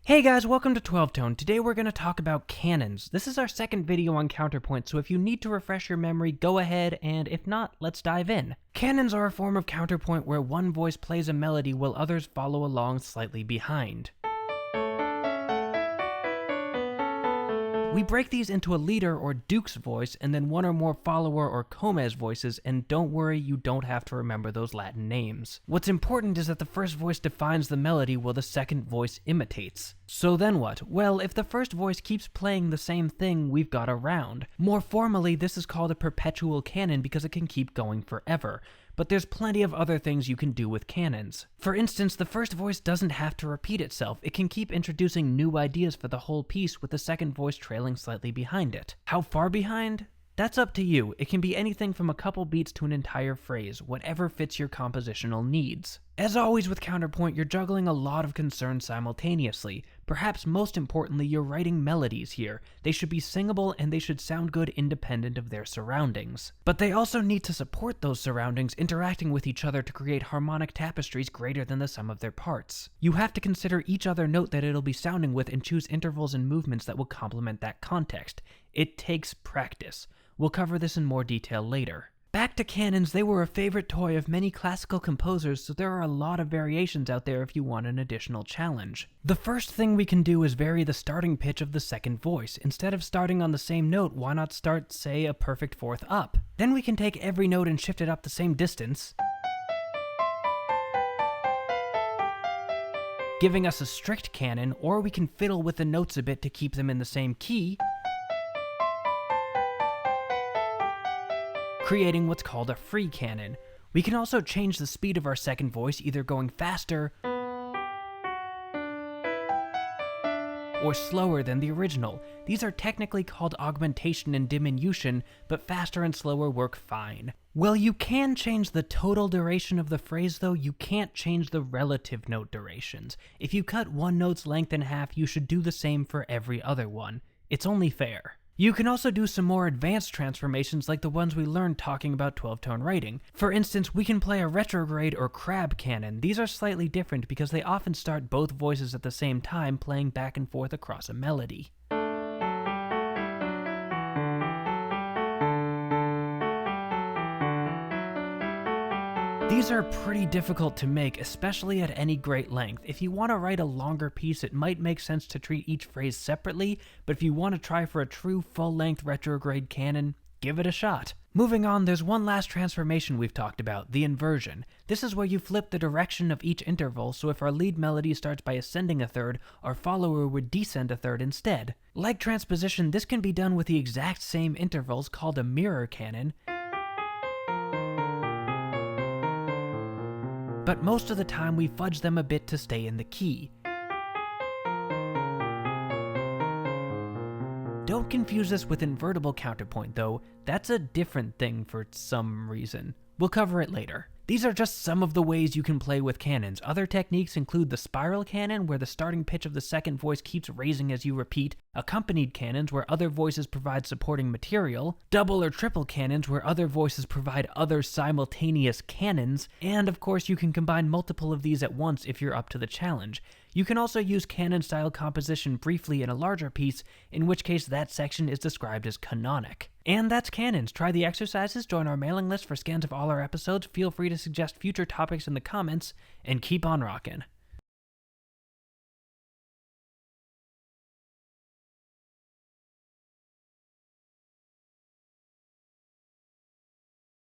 Hey guys, welcome to 12 Tone. Today we're going to talk about canons. This is our second video on counterpoint, so if you need to refresh your memory, go ahead, and if not, let's dive in. Canons are a form of counterpoint where one voice plays a melody while others follow along slightly behind. We break these into a leader or duke's voice, and then one or more follower or comes voices, and don't worry, you don't have to remember those Latin names. What's important is that the first voice defines the melody while the second voice imitates. So then what? Well, if the first voice keeps playing the same thing, we've got a round. More formally, this is called a perpetual canon because it can keep going forever. But there's plenty of other things you can do with canons. For instance, the first voice doesn't have to repeat itself. It can keep introducing new ideas for the whole piece with the second voice trailing slightly behind it. How far behind? That's up to you. It can be anything from a couple beats to an entire phrase, whatever fits your compositional needs. As always with counterpoint, you're juggling a lot of concerns simultaneously. Perhaps most importantly, you're writing melodies here. They should be singable and they should sound good independent of their surroundings. But they also need to support those surroundings, interacting with each other to create harmonic tapestries greater than the sum of their parts. You have to consider each other note that it'll be sounding with and choose intervals and movements that will complement that context. It takes practice. We'll cover this in more detail later. Back to canons, they were a favorite toy of many classical composers, so there are a lot of variations out there if you want an additional challenge. The first thing we can do is vary the starting pitch of the second voice. Instead of starting on the same note, why not start, say, a perfect fourth up? Then we can take every note and shift it up the same distance, giving us a strict canon, or we can fiddle with the notes a bit to keep them in the same key, creating what's called a free canon. We can also change the speed of our second voice, either going faster or slower than the original. These are technically called augmentation and diminution, but faster and slower work fine. Well, you can change the total duration of the phrase though, you can't change the relative note durations. If you cut one note's length in half, you should do the same for every other one. It's only fair. You can also do some more advanced transformations like the ones we learned talking about 12-tone writing. For instance, we can play a retrograde or crab canon. These are slightly different because they often start both voices at the same time, playing back and forth across a melody. These are pretty difficult to make, especially at any great length. If you want to write a longer piece, it might make sense to treat each phrase separately, but if you want to try for a true full-length retrograde canon, give it a shot. Moving on, there's one last transformation we've talked about, the inversion. This is where you flip the direction of each interval, so if our lead melody starts by ascending a third, our follower would descend a third instead. Like transposition, this can be done with the exact same intervals, called a mirror canon, but most of the time we fudge them a bit to stay in the key. Don't confuse this with invertible counterpoint though, that's a different thing for some reason. We'll cover it later. These are just some of the ways you can play with canons. Other techniques include the spiral canon, where the starting pitch of the second voice keeps raising as you repeat, accompanied canons, where other voices provide supporting material, double or triple canons, where other voices provide other simultaneous canons, and of course you can combine multiple of these at once if you're up to the challenge. You can also use canon-style composition briefly in a larger piece, in which case that section is described as canonic. And that's canons. Try the exercises, join our mailing list for scans of all our episodes, feel free to suggest future topics in the comments, and keep on rockin'.